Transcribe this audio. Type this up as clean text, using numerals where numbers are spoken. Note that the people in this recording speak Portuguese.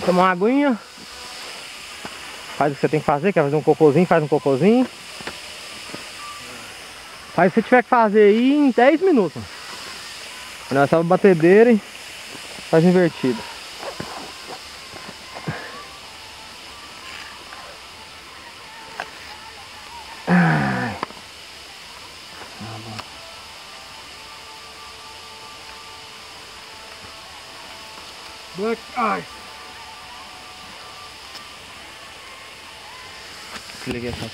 Toma uma aguinha. Faz o que você tem que fazer, quer fazer um cocôzinho, faz um cocôzinho. Faz o que você tiver que fazer aí em 10 minutos. Nós só a batedeira e faz invertido. Ai. Black Ice. Liguei essa